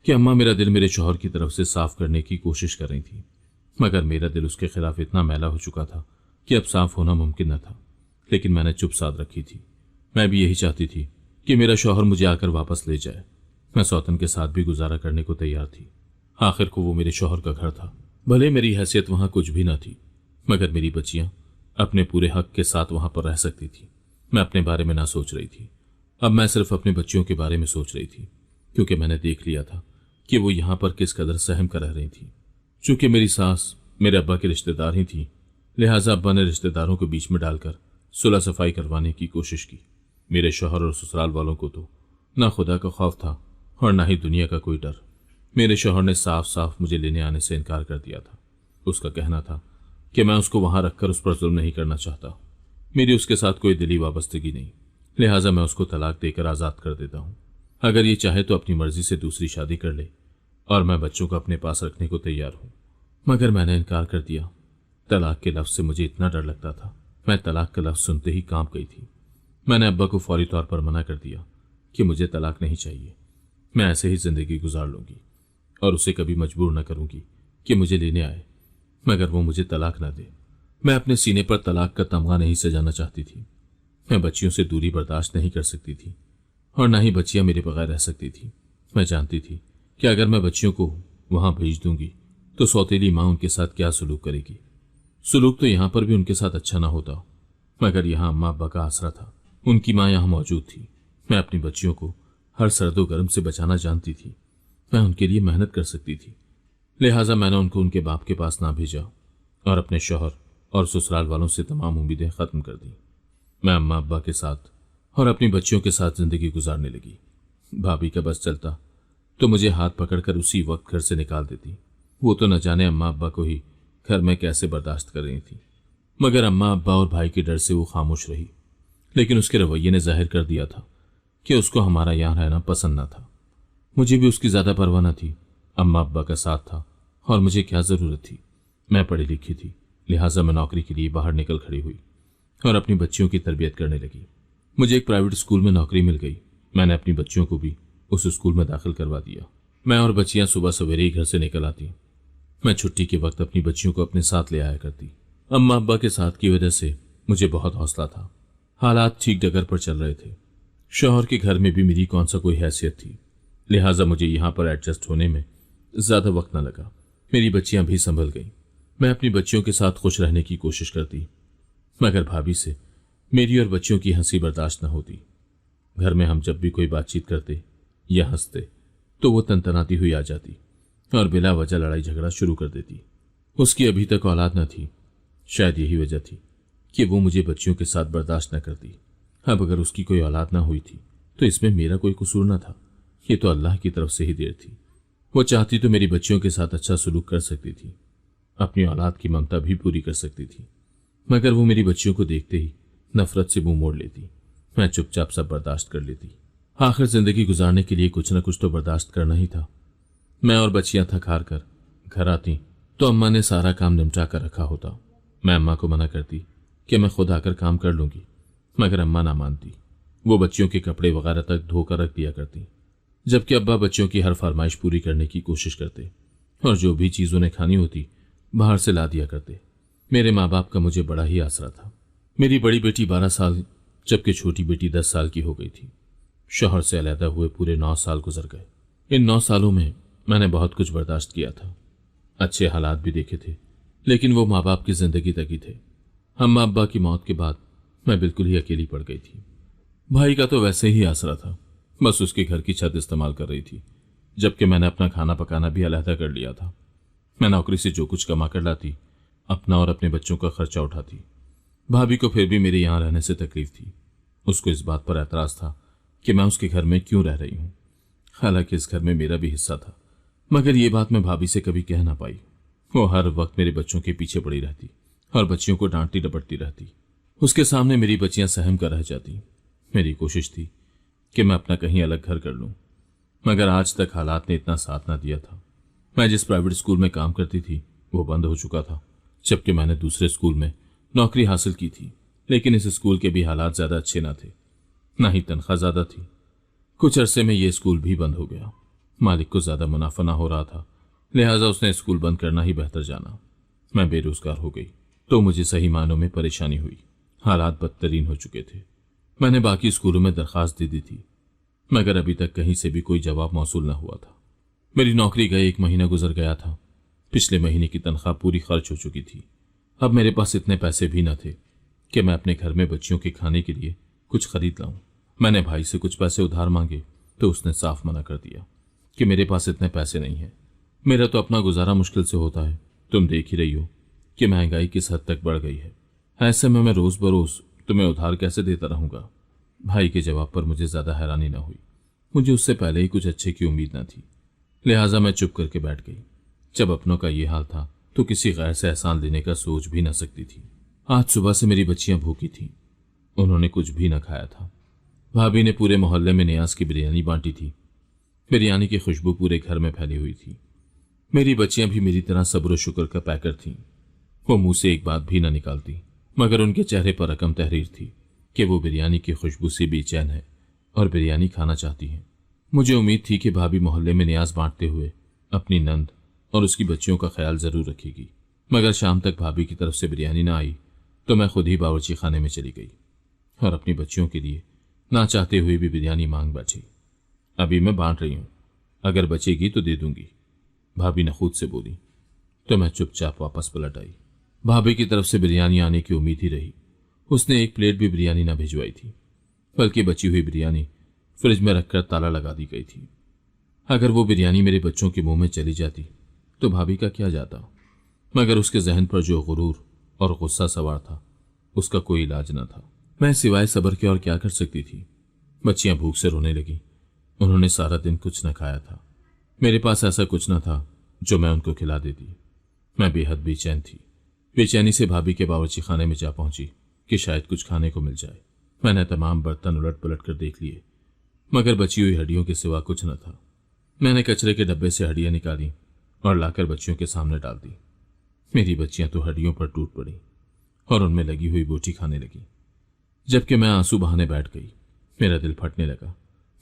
कि अम्मा मेरा दिल मेरे शौहर की तरफ से साफ करने की कोशिश कर रही थी, मगर मेरा दिल उसके खिलाफ इतना मैला हो चुका था कि अब साफ होना मुमकिन न था। लेकिन मैंने चुप साध रखी थी। मैं भी यही चाहती थी कि मेरा शौहर मुझे आकर वापस ले जाए। मैं सौतन के साथ भी गुजारा करने को तैयार थी। आखिर को वो मेरे शौहर का घर था। भले मेरी हैसियत वहां कुछ भी न थी, मगर मेरी बच्चियां अपने पूरे हक के साथ वहां पर रह सकती थी। मैं अपने बारे में ना सोच रही थी। अब मैं सिर्फ अपनी बच्चियों के बारे में सोच रही थी, क्योंकि मैंने देख लिया था कि वो यहां पर किस कदर सहम कर रह रही थी। चूंकि मेरी सास मेरे अब्बा के रिश्तेदार ही थी, लिहाजा अब्बा ने रिश्तेदारों को बीच में डालकर सुलह सफाई करवाने की कोशिश की। मेरे शौहर और ससुराल वालों को तो ना खुदा का खौफ था और ना ही दुनिया का कोई डर। मेरे शौहर ने साफ साफ मुझे लेने आने से इनकार कर दिया था। उसका कहना था कि मैं उसको वहां रखकर उस पर जुल्म नहीं करना चाहता। मेरी उसके साथ कोई दिली वाबस्तगी नहीं, लिहाजा मैं उसको तलाक देकर आजाद कर देता हूं। अगर ये चाहे तो अपनी मर्जी से दूसरी शादी कर ले और मैं बच्चों को अपने पास रखने को तैयार हूं। मगर मैंने इनकार कर दिया। तलाक के लफ्ज से मुझे इतना डर लगता था, मैं तलाक का लफ्ज सुनते ही कांप गई थी। मैंने अब्बा को फौरी तौर पर मना कर दिया कि मुझे तलाक नहीं चाहिए। मैं ऐसे ही जिंदगी गुजार लूंगी और उसे कभी मजबूर न करूंगी कि मुझे लेने आए, मगर वो मुझे तलाक न दे। मैं अपने सीने पर तलाक का तमगा नहीं सजाना चाहती थी। मैं बच्चियों से दूरी बर्दाश्त नहीं कर सकती थी और ना ही बच्चियां मेरे बगैर रह सकती थी। मैं जानती थी कि अगर मैं बच्चियों को वहां भेज दूंगी तो सौतेली माँ उनके साथ क्या सलूक करेगी। सलूक तो यहां पर भी उनके साथ अच्छा ना होता, मगर यहां अम्मा अब्बा का आसरा था। उनकी माँ यहां मौजूद थी। मैं अपनी बच्चियों को हर सर्दो गर्म से बचाना जानती थी। मैं उनके लिए मेहनत कर सकती थी। लिहाजा मैंने उनको उनके बाप के पास ना भेजा और अपने शौहर और ससुराल वालों से तमाम उम्मीदें खत्म कर दी। मैं अम्मा अब्बा के साथ और अपनी बच्चियों के साथ जिंदगी गुजारने लगी। भाभी का बस चलता तो मुझे हाथ पकड़कर उसी वक्त घर से निकाल देती। वो तो न जाने अम्मा अब्बा को ही घर में कैसे बर्दाश्त कर रही थी, मगर अम्मा अब्बा और भाई के डर से वो खामोश रही। लेकिन उसके रवैये ने जाहिर कर दिया था कि उसको हमारा यहां रहना पसंद न था। मुझे भी उसकी ज्यादा परवाह न थी। अम्मा अब्बा का साथ था और मुझे क्या जरूरत थी। मैं पढ़ी लिखी थी, लिहाजा मैं नौकरी के लिए बाहर निकल खड़ी हुई और अपनी बच्चियों की तरबियत करने लगी। मुझे एक प्राइवेट स्कूल में नौकरी मिल गई। मैंने अपनी बच्चियों को भी उस स्कूल में दाखिल करवा दिया। मैं और बच्चियां सुबह सवेरे ही घर से निकल आती। मैं छुट्टी के वक्त अपनी बच्चियों को अपने साथ ले आया करती। अम्मा अब्बा के साथ की वजह से मुझे बहुत हौसला था। हालात ठीक डगर पर चल रहे थे। शौहर के घर में भी मेरी कौन सा कोई हैसियत थी, लिहाजा मुझे यहां पर एडजस्ट होने में ज्यादा वक्त न लगा। मेरी बच्चियां भी संभल गईं। मैं अपनी बच्चियों के साथ खुश रहने की कोशिश करती, मगर भाभी से मेरी और बच्चियों की हंसी बर्दाश्त न होती। घर में हम जब भी कोई बातचीत करते या हंसते तो वो तनतनाती हुई आ जाती और बिला वजह लड़ाई झगड़ा शुरू कर देती। उसकी अभी तक औलाद न थी। शायद यही वजह थी कि वो मुझे बच्चियों के साथ बर्दाश्त न करती। अब अगर उसकी कोई औलाद ना हुई थी तो इसमें मेरा कोई कसूर न था। ये तो अल्लाह की तरफ से ही देर थी। वो चाहती तो मेरी बच्चियों के साथ अच्छा सलूक कर सकती थी, अपनी औलाद की ममता भी पूरी कर सकती थी, मगर वो मेरी बच्चियों को देखते ही नफरत से मुंह मोड़ लेती। मैं चुपचाप सब बर्दाश्त कर लेती। आखिर जिंदगी गुजारने के लिए कुछ न कुछ तो बर्दाश्त करना ही था। मैं और बच्चियां थक हार कर घर आती तो अम्मा ने सारा काम निपटा कर रखा होता। मैं अम्मा को मना करती कि मैं खुद आकर काम कर लूंगी, मगर अम्मा ना मानती। वो बच्चियों के कपड़े वगैरह तक धोकर रख दिया करती, जबकि अब्बा बच्चियों की हर फरमाइश पूरी करने की कोशिश करते और जो भी चीज उन्हें खानी होती बाहर से ला दिया करते। मेरे माँ बाप का मुझे बड़ा ही आसरा था। मेरी बड़ी बेटी 12 साल जबकि छोटी बेटी 10 साल की हो गई थी। शौहर से अलहदा हुए पूरे 9 साल गुजर गए। इन 9 सालों में मैंने बहुत कुछ बर्दाश्त किया था। अच्छे हालात भी देखे थे, लेकिन वो माँ बाप की जिंदगी तक ही थे। अम्मा अब्बा की मौत के बाद मैं बिल्कुल ही अकेली पड़ गई थी। भाई का तो वैसे ही आसरा था, बस उसके घर की छत इस्तेमाल कर रही थी, जबकि मैंने अपना खाना पकाना भी अलहदा कर लिया था। मैं नौकरी से जो कुछ कमा कर लाती अपना और अपने बच्चों का खर्चा उठाती। भाभी को फिर भी मेरे यहां रहने से तकलीफ थी। उसको इस बात पर एतराज था कि मैं उसके घर में क्यों रह रही हूं। हालांकि इस घर में मेरा भी हिस्सा था, मगर ये बात मैं भाभी से कभी कह ना पाई। वो हर वक्त मेरे बच्चों के पीछे पड़ी रहती और बच्चियों को डांटती डपटती रहती। उसके सामने मेरी बच्चियां सहम कर रह जाती। मेरी कोशिश थी कि मैं अपना कहीं अलग घर कर लूं, मगर आज तक हालात ने इतना साथ ना दिया था। मैं जिस प्राइवेट स्कूल में काम करती थी वो बंद हो चुका था, जबकि मैंने दूसरे स्कूल में नौकरी हासिल की थी। लेकिन इस स्कूल के भी हालात ज्यादा अच्छे ना थे, ना ही तनख्वाह ज्यादा थी। कुछ अरसे में ये स्कूल भी बंद हो गया। मालिक को ज्यादा मुनाफा ना हो रहा था, लिहाजा उसने स्कूल बंद करना ही बेहतर जाना। मैं बेरोजगार हो गई तो मुझे सही मायनों में परेशानी हुई। हालात बदतरीन हो चुके थे। मैंने बाकी स्कूलों में दरखास्त दे दी थी, मगर अभी तक कहीं से भी कोई जवाब मौसूल न हुआ था। मेरी नौकरी गए 1 महीना गुजर गया था। पिछले महीने की तनख्वाह पूरी खर्च हो चुकी थी। अब मेरे पास इतने पैसे भी न थे कि मैं अपने घर में बच्चियों के खाने के लिए कुछ खरीद लाऊं। मैंने भाई से कुछ पैसे उधार मांगे तो उसने साफ मना कर दिया कि मेरे पास इतने पैसे नहीं है। मेरा तो अपना गुजारा मुश्किल से होता है। तुम देख ही रही हो कि महंगाई किस हद तक बढ़ गई है। ऐसे में मैं रोज बरोज तुम्हें उधार कैसे देता रहूंगा। भाई के जवाब पर मुझे ज्यादा हैरानी न हुई। मुझे उससे पहले ही कुछ अच्छे की उम्मीद न थी, लिहाजा मैं चुप करके बैठ गई। जब अपनों का ये हाल था तो किसी गैर से एहसान लेने का सोच भी न सकती थी। आज सुबह से मेरी बच्चियां भूखी थीं। उन्होंने कुछ भी न खाया था। भाभी ने पूरे मोहल्ले में नियाज की बिरयानी बांटी थी। बिरयानी की खुशबू पूरे घर में फैली हुई थी। मेरी बच्चियां भी मेरी तरह सब्र शुक्र का पैकर थीं। वो मुंह से एक बात भी न निकालती, मगर उनके चेहरे पर रकम तहरीर थी कि वो बिरयानी की खुशबू से बेचैन है और बिरयानी खाना चाहती है। मुझे उम्मीद थी कि भाभी मोहल्ले में नियाज बांटते हुए अपनी नंद और उसकी बच्चियों का ख्याल जरूर रखेगी, मगर शाम तक भाभी की तरफ से बिरयानी ना आई तो मैं खुद ही बावर्ची खाने में चली गई और अपनी बच्चियों के लिए ना चाहते हुए भी बिरयानी मांग बैठी। अभी मैं बांट रही हूं, अगर बचेगी तो दे दूंगी, भाभी नखुद से बोली। तो मैं चुपचाप वापस पलट आई। भाभी की तरफ से बिरयानी आने की उम्मीद ही रही। उसने एक प्लेट भी बिरयानी ना भिजवाई थी, बल्कि बची हुई बिरयानी फ्रिज में रखकर ताला लगा दी गई थी। अगर वो बिरयानी मेरे बच्चों के मुंह में चली जाती तो भाभी का क्या जाता, मगर उसके जहन पर जो गुरूर और गुस्सा सवार था उसका कोई इलाज न था। मैं सिवाय सब्र के और क्या कर सकती थी। बच्चियां भूख से रोने लगी। उन्होंने सारा दिन कुछ न खाया था। मेरे पास ऐसा कुछ न था जो मैं उनको खिला देती। मैं बेहद बेचैन थी। बेचैनी से भाभी के बावर्ची खाने में जा पहुंची कि शायद कुछ खाने को मिल जाए। मैंने तमाम बर्तन उलट पलट कर देख लिए, मगर बची हुई हड्डियों के सिवा कुछ न था। मैंने कचरे के डब्बे से हड्डियां निकाली और लाकर बच्चियों के सामने डाल दी। मेरी बच्चियां तो हड्डियों पर टूट पड़ी और उनमें लगी हुई बोटी खाने लगी, जबकि मैं आंसू बहाने बैठ गई। मेरा दिल फटने लगा।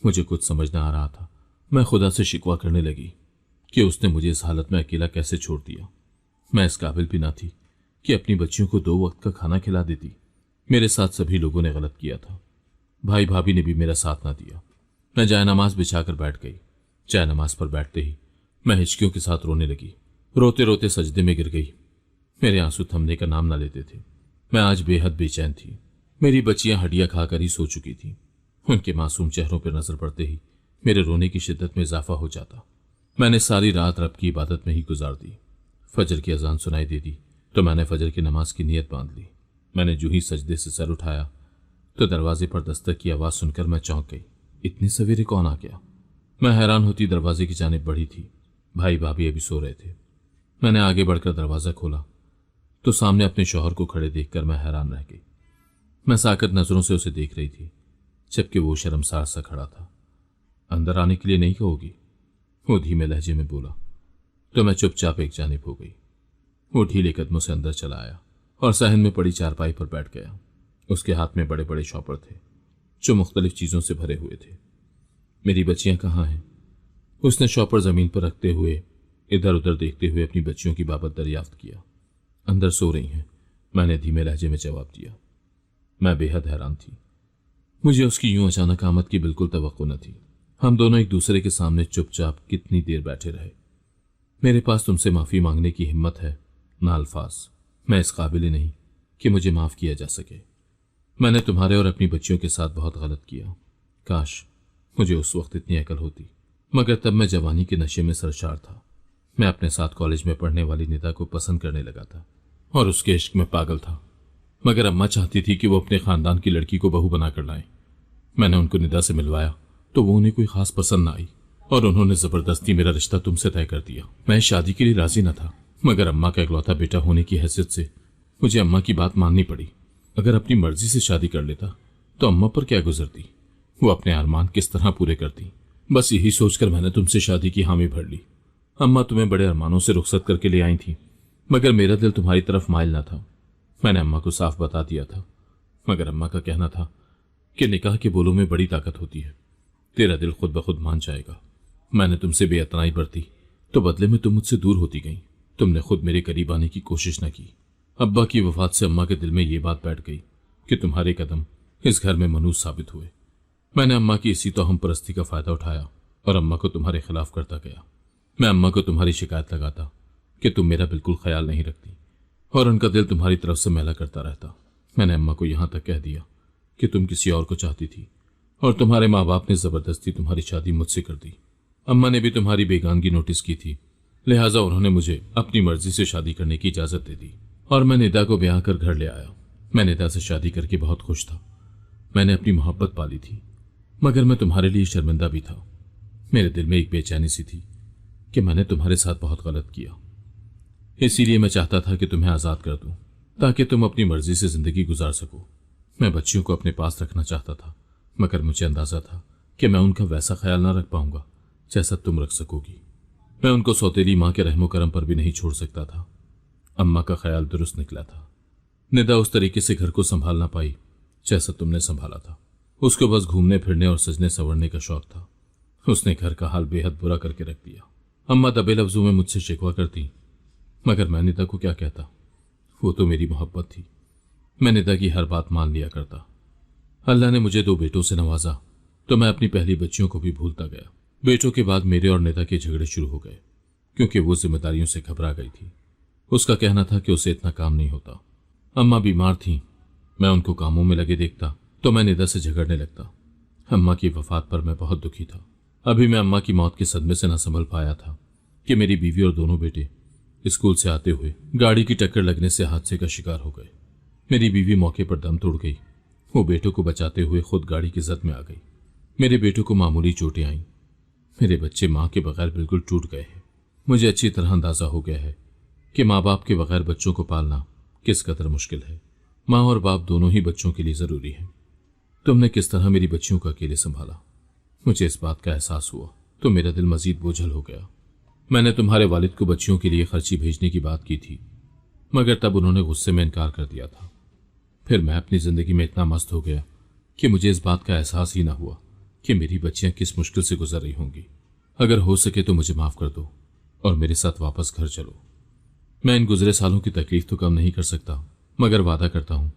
मुझे कुछ समझ न आ रहा था। मैं खुदा से शिकवा करने लगी कि उसने मुझे इस हालत में अकेला कैसे छोड़ दिया। मैं इस काबिल भी ना थी कि अपनी बच्चियों को 2 वक्त का खाना खिला देती। मेरे साथ सभी लोगों ने गलत किया था। भाई भाभी ने भी मेरा साथ ना दिया। मैं जायनमाज बिछाकर बैठ गई। जायनमाज पर बैठते ही मैं हिचकियों के साथ रोने लगी। रोते रोते सजदे में गिर गई। मेरे आंसू थमने का नाम ना लेते थे। मैं आज बेहद बेचैन थी। मेरी बच्चियां हड्डियां खाकर ही सो चुकी थी। उनके मासूम चेहरों पर नजर पड़ते ही मेरे रोने की शिद्दत में इजाफा हो जाता। मैंने सारी रात रब की इबादत में ही गुजार दी। फजर की अजान सुनाई दे दी तो मैंने फजर की नमाज की नीयत बांध ली। मैंने जो ही सजदे से सर उठाया तो दरवाजे पर दस्तक की आवाज सुनकर मैं चौंक गई। इतनी सवेरे कौन आ गया? मैं हैरान होती दरवाजे की जानिब बढ़ी थी। भाई भाभी अभी सो रहे थे। मैंने आगे बढ़कर दरवाजा खोला तो सामने अपने शौहर को खड़े देखकर मैं हैरान रह गई। मैं साकत नजरों से उसे देख रही थी, जबकि वो शर्मसार सा खड़ा था। अंदर आने के लिए नहीं कहोगी? वो धीमे लहजे में बोला। तो मैं चुपचाप एक जानिब हो गई। वो ढीले कदमों से अंदर चला आया और सहन में पड़ी चारपाई पर बैठ गया। उसके हाथ में बड़े बड़े शॉपर थे जो मुख्तलिफ चीजों से भरे हुए थे। मेरी बच्चियां कहाँ हैं? उसने शॉपर जमीन पर रखते हुए इधर उधर देखते हुए अपनी बच्चियों की बाबत दरियाफ्त किया। अंदर सो रही हैं, मैंने धीमे लहजे में जवाब दिया। मैं बेहद हैरान थी। मुझे उसकी यूं अचानक आमद की बिल्कुल तवक्को न थी। हम दोनों एक दूसरे के सामने चुपचाप कितनी देर बैठे रहे। मेरे पास तुमसे माफी मांगने की हिम्मत है ना अल्फाज। मैं इस काबिल ही नहीं कि मुझे माफ किया जा सके। मैंने तुम्हारे और अपनी बच्चियों के साथ बहुत गलत किया। काश मुझे उस वक्त इतनी अकल होती, मगर तब मैं जवानी के नशे में सरशार था। मैं अपने साथ कॉलेज में पढ़ने वाली निदा को पसंद करने लगा था और उसके इश्क में पागल था, मगर अम्मा चाहती थी कि वो अपने खानदान की लड़की को बहू बनाकर लाएं। मैंने उनको निदा से मिलवाया तो वो उन्हें कोई खास पसंद न आई और उन्होंने जबरदस्ती मेरा रिश्ता तुमसे तय कर दिया। मैं शादी के लिए राजी न था, मगर अम्मा का इकलौता बेटा होने की हैसियत से मुझे अम्मा की बात माननी पड़ी। अगर अपनी मर्जी से शादी कर लेता तो अम्मा पर क्या गुजरती, वो अपने अरमान किस तरह पूरे करती। बस यही सोचकर मैंने तुमसे शादी की हामी भर ली। अम्मा तुम्हें बड़े अरमानों से रुखसत करके ले आई थी, मगर मेरा दिल तुम्हारी तरफ माइल न था। मैंने अम्मा को साफ बता दिया था, मगर अम्मा का कहना था कि निकाह के बोलों में बड़ी ताकत होती है, तेरा दिल खुद ब खुद मान जाएगा। मैंने तुमसे बेअतनाई बरती तो बदले में तुम मुझसे दूर होती गई। तुमने खुद मेरे करीब आने की कोशिश न की। अब्बा की वफात से अम्मा के दिल में ये बात बैठ गई कि तुम्हारे कदम इस घर में मनूस साबित हुए। मैंने अम्मा की इसी तोहम परस्ती का फायदा उठाया और अम्मा को तुम्हारे खिलाफ करता गया। मैं अम्मा को तुम्हारी शिकायत लगाता कि तुम मेरा बिल्कुल ख्याल नहीं रखती और उनका दिल तुम्हारी तरफ से मैला करता रहता। मैंने अम्मा को यहां तक कह दिया कि तुम किसी और को चाहती थी और तुम्हारे माँ बाप ने जबरदस्ती तुम्हारी शादी मुझसे कर दी। अम्मा ने भी तुम्हारी बेगानगी नोटिस की थी, लिहाजा उन्होंने मुझे अपनी मर्जी से शादी करने की इजाजत दे दी और मैं निदा को ब्याह कर घर ले आया। मैं निदा से शादी करके बहुत खुश था। मैंने अपनी मोहब्बत पाली थी, मगर मैं तुम्हारे लिए शर्मिंदा भी था। मेरे दिल में एक बेचैनी सी थी कि मैंने तुम्हारे साथ बहुत गलत किया। इसीलिए मैं चाहता था कि तुम्हें आजाद कर दूं ताकि तुम अपनी मर्जी से जिंदगी गुजार सको। मैं बच्चियों को अपने पास रखना चाहता था, मगर मुझे अंदाजा था कि मैं उनका वैसा ख्याल ना रख पाऊंगा जैसा तुम रख सकोगी। मैं उनको सौतेली माँ के रहमो करम पर भी नहीं छोड़ सकता था। अम्मा का ख्याल दुरुस्त निकला था। निदा उस तरीके से घर को संभाल ना पाई जैसा तुमने संभाला था। उसको बस घूमने फिरने और सजने संवरने का शौक था। उसने घर का हाल बेहद बुरा करके रख दिया। अम्मा दबे लफ्जों में मुझसे शिकवा करती, मगर मैं निदा को क्या कहता। वो तो मेरी मोहब्बत थी। मैं निदा की हर बात मान लिया करता। अल्लाह ने मुझे 2 बेटों से नवाजा तो मैं अपनी पहली बच्चियों को भी भूलता गया। बेटों के बाद मेरे और नेता के झगड़े शुरू हो गए, क्योंकि वो जिम्मेदारियों से घबरा गई थी। उसका कहना था कि उसे इतना काम नहीं होता। अम्मा बीमार थीं, मैं उनको कामों में लगे देखता तो मैं निदा से झगड़ने लगता। अम्मा की वफात पर मैं बहुत दुखी था। अभी मैं अम्मा की मौत के सदमे से न संभल पाया था कि मेरी बीवी और दोनों बेटे स्कूल से आते हुए गाड़ी की टक्कर लगने से हादसे का शिकार हो गए। मेरी बीवी मौके पर दम तोड़ गई। वो बेटों को बचाते हुए खुद गाड़ी की जद में आ गई। मेरे बेटों को मामूली चोटें आईं। मेरे बच्चे मां के बगैर बिल्कुल टूट गए हैं। मुझे अच्छी तरह अंदाजा हो गया है कि माँ बाप के बगैर बच्चों को पालना किस कदर मुश्किल है। माँ और बाप दोनों ही बच्चों के लिए जरूरी है। तुमने किस तरह मेरी बच्चियों को अकेले संभाला, मुझे इस बात का एहसास हुआ तो मेरा दिल मजीद बोझल हो गया। मैंने तुम्हारे वालिद को बच्चियों के लिए खर्ची भेजने की बात की थी, मगर तब उन्होंने गुस्से में इनकार कर दिया था। फिर मैं अपनी जिंदगी में इतना मस्त हो गया कि मुझे इस बात का एहसास ही ना हुआ कि मेरी बच्चियां किस मुश्किल से गुजर रही होंगी। अगर हो सके तो मुझे माफ कर दो और मेरे साथ वापस घर चलो। मैं इन गुजरे सालों की तकलीफ तो कम नहीं कर सकता, मगर वादा करता हूं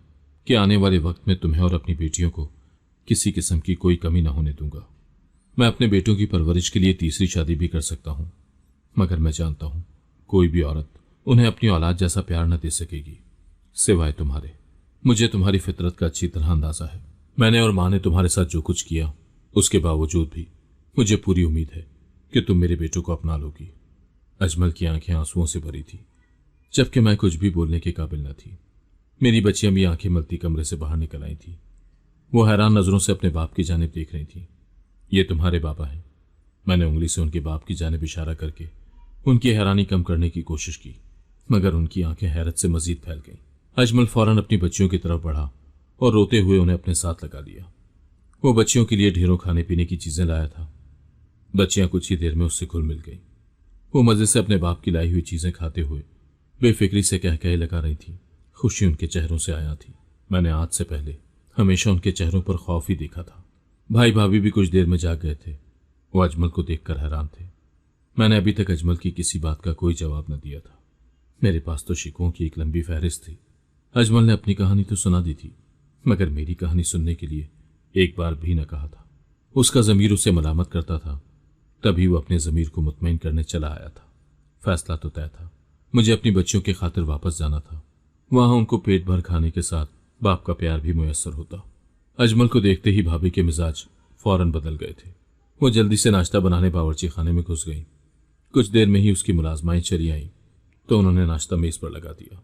कि आने वाले वक्त में तुम्हें और अपनी बेटियों को किसी किस्म की कोई कमी ना होने दूंगा। मैं अपने बेटों की परवरिश के लिए तीसरी शादी भी कर सकता हूं, मगर मैं जानता हूं कोई भी औरत उन्हें अपनी औलाद जैसा प्यार न दे सकेगी सिवाय तुम्हारे। मुझे तुम्हारी फितरत का अच्छी तरह अंदाजा है। मैंने और मां ने तुम्हारे साथ जो कुछ किया, उसके बावजूद भी मुझे पूरी उम्मीद है कि तुम मेरे बेटों को अपना लोगी। अजमल की आंखें आंसुओं से भरी थी, जबकि मैं कुछ भी बोलने के काबिल न थी। मेरी बच्चियां भी आंखें मलती कमरे से बाहर निकल आई थी। वो हैरान नजरों से अपने बाप की जानिब देख रही थी। ये तुम्हारे बाबा हैं। मैंने उंगली से उनके बाप की जानिब इशारा करके उनकी हैरानी कम करने की कोशिश की, मगर उनकी आंखें हैरत से मजीद फैल गईं। अजमल फौरन अपनी बच्चियों की तरफ बढ़ा और रोते हुए उन्हें अपने साथ लगा लिया। वो बच्चियों के लिए ढेरों खाने पीने की चीजें लाया था। बच्चियां कुछ ही देर में उससे घुल मिल गईं। वो मजे से अपने बाप की लाई हुई चीजें खाते हुए बेफिक्री से कह कहे लगा रही थी। खुशी उनके चेहरों से आया थी। मैंने आज से पहले हमेशा उनके चेहरों पर खौफ ही देखा था। भाई भाभी भी कुछ देर में जाग गए थे। वो अजमल को देखकर हैरान थे। मैंने अभी तक अजमल की किसी बात का कोई जवाब न दिया था। मेरे पास तो शिकवों की एक लंबी फहरिस्त थी। अजमल ने अपनी कहानी तो सुना दी थी, मगर मेरी कहानी सुनने के लिए एक बार भी न कहा था। उसका जमीर उसे मलामत करता था, तभी वो अपने जमीर को मुतमईन करने चला आया था। फैसला तो तय था। मुझे अपनी बच्चियों की खातिर वापस जाना था। वहां उनको पेट भर खाने के साथ बाप का प्यार भी मुयस्सर होता। अजमल को देखते ही भाभी के मिजाज फौरन बदल गए थे। वो जल्दी से नाश्ता बनाने बावर्ची खाने में घुस गई। कुछ देर में ही उसकी मुलाजमाएं चली आईं तो उन्होंने नाश्ता मेज पर लगा दिया।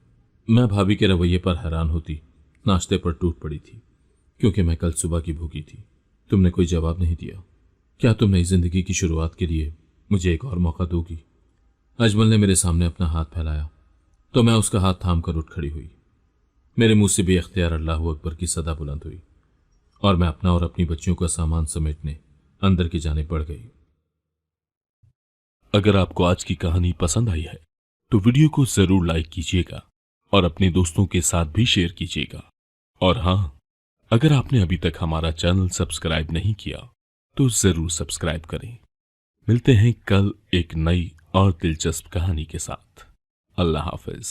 मैं भाभी के रवैये पर हैरान होती नाश्ते पर टूट पड़ी थी, क्योंकि मैं कल सुबह की भूखी थी। तुमने कोई जवाब नहीं दिया। क्या तुम नई जिंदगी की शुरुआत के लिए मुझे एक और मौका दोगी? अजमल ने मेरे सामने अपना हाथ फैलाया तो मैं उसका हाथ थाम कर उठ खड़ी हुई। मेरे मुंह से बेअख्तियार अल्लाह अकबर की सदा बुलंद हुई और मैं अपना और अपनी बच्चियों का सामान समेटने अंदर की जाने बढ़ गई। अगर आपको आज की कहानी पसंद आई है तो वीडियो को जरूर लाइक कीजिएगा और अपने दोस्तों के साथ भी शेयर कीजिएगा। और हाँ, अगर आपने अभी तक हमारा चैनल सब्सक्राइब नहीं किया तो जरूर सब्सक्राइब करें। मिलते हैं कल एक नई और दिलचस्प कहानी के साथ। अल्लाह हाफिज।